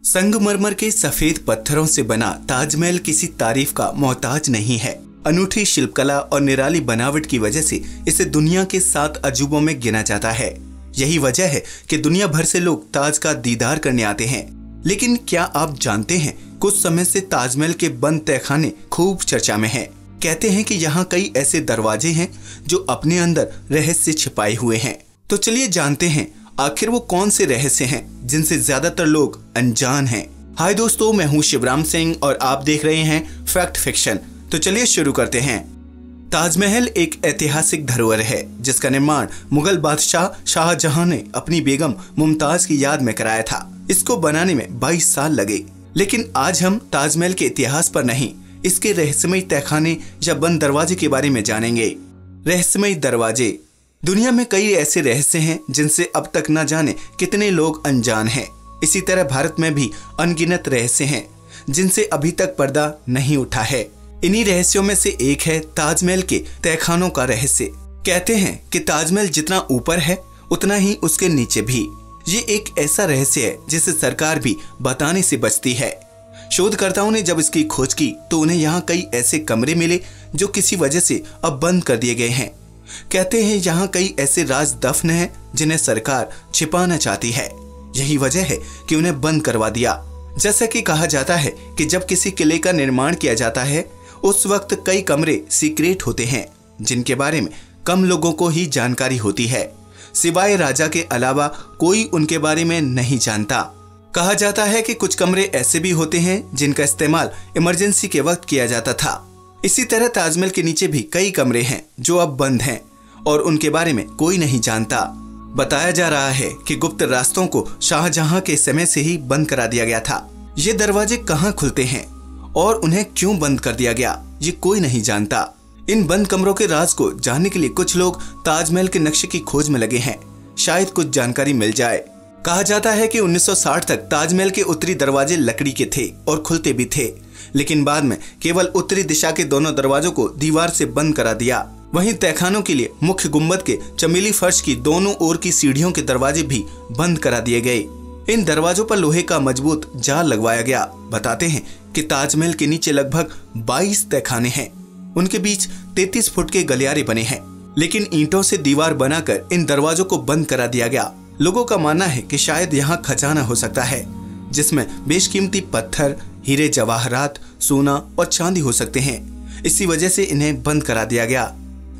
संगमरमर के सफेद पत्थरों से बना ताजमहल किसी तारीफ का मोहताज नहीं है। अनूठी शिल्पकला और निराली बनावट की वजह से इसे दुनिया के 7 अजूबों में गिना जाता है। यही वजह है कि दुनिया भर से लोग ताज का दीदार करने आते हैं। लेकिन क्या आप जानते हैं, कुछ समय से ताजमहल के बंद तहखाने खूब चर्चा में हैं। कहते हैं कि यहाँ कई ऐसे दरवाजे हैं जो अपने अंदर रहस्य छिपाए हुए हैं। तो चलिए जानते हैं आखिर वो कौन से रहस्य हैं जिनसे ज्यादातर लोग अनजान हैं। हाय दोस्तों, मैं हूँ शिवराम सिंह और आप देख रहे हैं फैक्ट फिक्शन। तो चलिए शुरू करते हैं। ताजमहल एक ऐतिहासिक धरोहर है जिसका निर्माण मुगल बादशाह शाहजहां ने अपनी बेगम मुमताज की याद में कराया था। इसको बनाने में 22 साल लगे। लेकिन आज हम ताजमहल के इतिहास पर नहीं, इसके रहस्यमयी तहखाने या बंद दरवाजे के बारे में जानेंगे। रहस्यमयी दरवाजे। दुनिया में कई ऐसे रहस्य हैं जिनसे अब तक न जाने कितने लोग अनजान हैं। इसी तरह भारत में भी अनगिनत रहस्य हैं जिनसे अभी तक पर्दा नहीं उठा है। इन्हीं रहस्यों में से एक है ताजमहल के तहखानों का रहस्य। कहते हैं कि ताजमहल जितना ऊपर है उतना ही उसके नीचे भी। ये एक ऐसा रहस्य है जिसे सरकार भी बताने से बचती है। शोधकर्ताओं ने जब इसकी खोज की तो उन्हें यहाँ कई ऐसे कमरे मिले जो किसी वजह से अब बंद कर दिए गए हैं। कहते हैं यहाँ कई ऐसे राज दफन हैं जिन्हें सरकार छिपाना चाहती है। यही वजह है कि उन्हें बंद करवा दिया। जैसा कि कहा जाता है कि जब किसी किले का निर्माण किया जाता है उस वक्त कई कमरे सीक्रेट होते हैं जिनके बारे में कम लोगों को ही जानकारी होती है। सिवाय राजा के अलावा कोई उनके बारे में नहीं जानता। कहा जाता है कि कुछ कमरे ऐसे भी होते हैं जिनका इस्तेमाल इमरजेंसी के वक्त किया जाता था। इसी तरह ताजमहल के नीचे भी कई कमरे हैं जो अब बंद हैं और उनके बारे में कोई नहीं जानता। बताया जा रहा है कि गुप्त रास्तों को शाहजहां के समय से ही बंद करा दिया गया था। ये दरवाजे कहाँ खुलते हैं और उन्हें क्यों बंद कर दिया गया, ये कोई नहीं जानता। इन बंद कमरों के राज को जानने के लिए कुछ लोग ताजमहल के नक्शे की खोज में लगे हैं। शायद कुछ जानकारी मिल जाए। कहा जाता है कि 1960 तक ताजमहल के उत्तरी दरवाजे लकड़ी के थे और खुलते भी थे, लेकिन बाद में केवल उत्तरी दिशा के दोनों दरवाजों को दीवार से बंद करा दिया। वहीं तहखानों के लिए मुख्य गुम्बद के चमेली फर्श की दोनों ओर की सीढ़ियों के दरवाजे भी बंद करा दिए गए। इन दरवाजों पर लोहे का मजबूत जाल लगवाया गया। बताते हैं कि ताजमहल के नीचे लगभग 22 तहखाने हैं। उनके बीच 33 फुट के गलियारे बने हैं, लेकिन ईंटों से दीवार बनाकर इन दरवाजों को बंद करा दिया गया। लोगों का मानना है कि शायद यहाँ खजाना हो सकता है जिसमें बेशकीमती पत्थर, हीरे जवाहरात, सोना और चांदी हो सकते हैं। इसी वजह से इन्हें बंद करा दिया गया।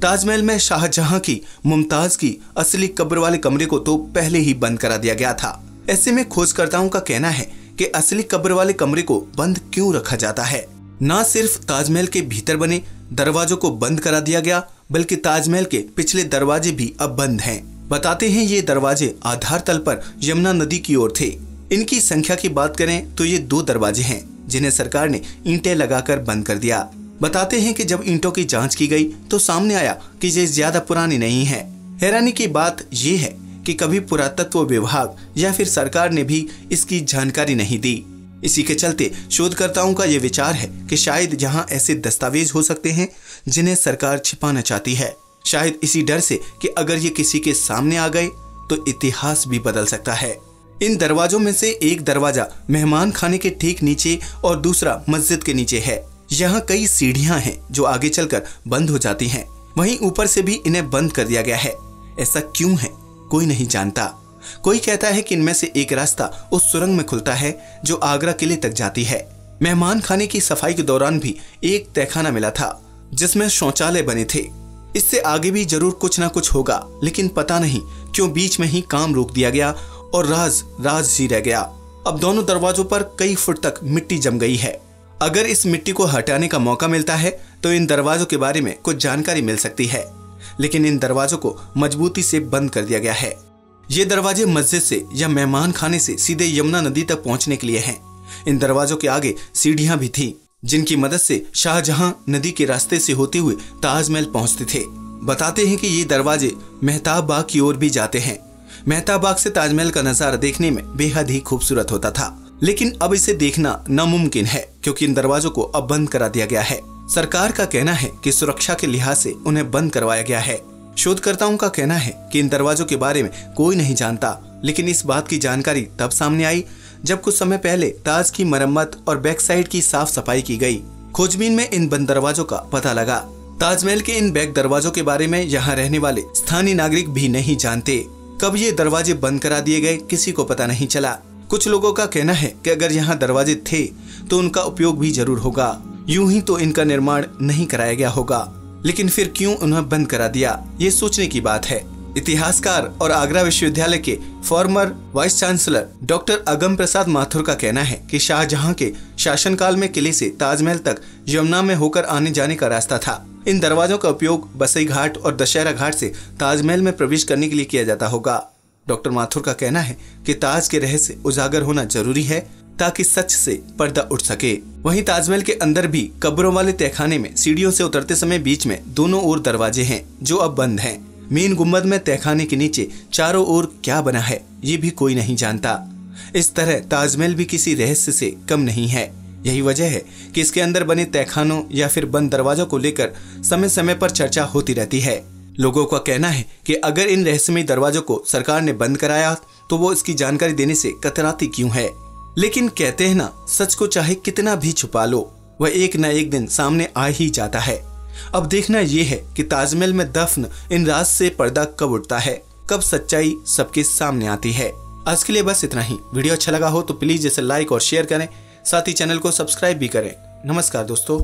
ताजमहल में शाहजहां की मुमताज की असली कब्र वाले कमरे को तो पहले ही बंद करा दिया गया था। ऐसे में खोजकर्ताओं का कहना है कि असली कब्र वाले कमरे को बंद क्यों रखा जाता है। न सिर्फ ताजमहल के भीतर बने दरवाजों को बंद करा दिया गया, बल्कि ताजमहल के पिछले दरवाजे भी अब बंद हैं। बताते हैं ये दरवाजे आधार तल पर यमुना नदी की ओर थे। इनकी संख्या की बात करें तो ये 2 दरवाजे हैं जिन्हें सरकार ने ईंटें लगाकर बंद कर दिया। बताते हैं कि जब ईंटों की जांच की गई तो सामने आया कि ये ज्यादा पुरानी नहीं है। हैरानी की बात ये है कि कभी पुरातत्व विभाग या फिर सरकार ने भी इसकी जानकारी नहीं दी। इसी के चलते शोधकर्ताओं का ये विचार है कि शायद यहाँ ऐसे दस्तावेज हो सकते हैं जिन्हें सरकार छिपाना चाहती है। शायद इसी डर से कि अगर ये किसी के सामने आ गए तो इतिहास भी बदल सकता है। इन दरवाजों में से एक दरवाजा मेहमान खाने के ठीक नीचे और दूसरा मस्जिद के नीचे है। यहाँ कई सीढ़ियां हैं जो आगे चलकर बंद हो जाती हैं। वहीं ऊपर से भी इन्हें बंद कर दिया गया है। ऐसा क्यों है कोई नहीं जानता। कोई कहता है कि इनमें से एक रास्ता उस सुरंग में खुलता है जो आगरा किले तक जाती है। मेहमान खाने की सफाई के दौरान भी एक तहखाना मिला था जिसमें शौचालय बने थे। इससे आगे भी जरूर कुछ ना कुछ होगा, लेकिन पता नहीं क्यों बीच में ही काम रोक दिया गया और राज ही रह गया। अब दोनों दरवाजों पर कई फुट तक मिट्टी जम गई है। अगर इस मिट्टी को हटाने का मौका मिलता है तो इन दरवाजों के बारे में कुछ जानकारी मिल सकती है, लेकिन इन दरवाजों को मजबूती से बंद कर दिया गया है। ये दरवाजे मस्जिद से या मेहमान खाने से सीधे यमुना नदी तक पहुंचने के लिए हैं। इन दरवाजों के आगे सीढ़ियां भी थी जिनकी मदद से शाहजहां नदी के रास्ते से होते हुए ताजमहल पहुंचते थे। बताते हैं कि ये दरवाजे मेहताब बाग की ओर भी जाते हैं। मेहताब बाग से ताजमहल का नजारा देखने में बेहद ही खूबसूरत होता था, लेकिन अब इसे देखना नामुमकिन है क्योंकि इन दरवाजों को अब बंद करा दिया गया है। सरकार का कहना है कि सुरक्षा के लिहाज से उन्हें बंद करवाया गया है। शोधकर्ताओं का कहना है कि इन दरवाजों के बारे में कोई नहीं जानता, लेकिन इस बात की जानकारी तब सामने आई जब कुछ समय पहले ताज की मरम्मत और बैक साइड की साफ सफाई की गई। खोजबीन में इन बंद दरवाजों का पता लगा। ताजमहल के इन बैक दरवाजों के बारे में यहाँ रहने वाले स्थानीय नागरिक भी नहीं जानते। कब ये दरवाजे बंद करा दिए गए किसी को पता नहीं चला। कुछ लोगों का कहना है कि अगर यहाँ दरवाजे थे तो उनका उपयोग भी जरूर होगा, यूं ही तो इनका निर्माण नहीं कराया गया होगा, लेकिन फिर क्यों उन्हें बंद करा दिया, ये सोचने की बात है। इतिहासकार और आगरा विश्वविद्यालय के फॉर्मर वाइस चांसलर डॉक्टर अगम प्रसाद माथुर का कहना है कि शाहजहां के शासनकाल में किले से ताजमहल तक यमुना में होकर आने जाने का रास्ता था। इन दरवाजों का उपयोग बसई घाट और दशहरा घाट से ताजमहल में प्रवेश करने के लिए किया जाता होगा। डॉक्टर माथुर का कहना है कि ताज के रहस्य उजागर होना जरूरी है ताकि सच से पर्दा उठ सके। वहीं ताजमहल के अंदर भी कब्रों वाले तहखाने में सीढ़ियों से उतरते समय बीच में दोनों ओर दरवाजे हैं जो अब बंद हैं। मेन गुम्बद में तहखाने के नीचे चारों ओर क्या बना है ये भी कोई नहीं जानता। इस तरह ताजमहल भी किसी रहस्य से कम नहीं है। यही वजह है कि इसके अंदर बने तहखानों या फिर बंद दरवाजों को लेकर समय समय पर चर्चा होती रहती है। लोगों का कहना है कि अगर इन रहस्यमयी दरवाजों को सरकार ने बंद कराया तो वो इसकी जानकारी देने से कतराती क्यों है। लेकिन कहते हैं ना, सच को चाहे कितना भी छुपा लो वह एक न एक दिन सामने आ ही जाता है। अब देखना ये है कि ताजमहल में दफन इन राज से पर्दा कब उठता है, कब सच्चाई सबके सामने आती है। आज के लिए बस इतना ही। वीडियो अच्छा लगा हो तो प्लीज इसे लाइक और शेयर करें, साथ ही चैनल को सब्सक्राइब भी करें। नमस्कार दोस्तों।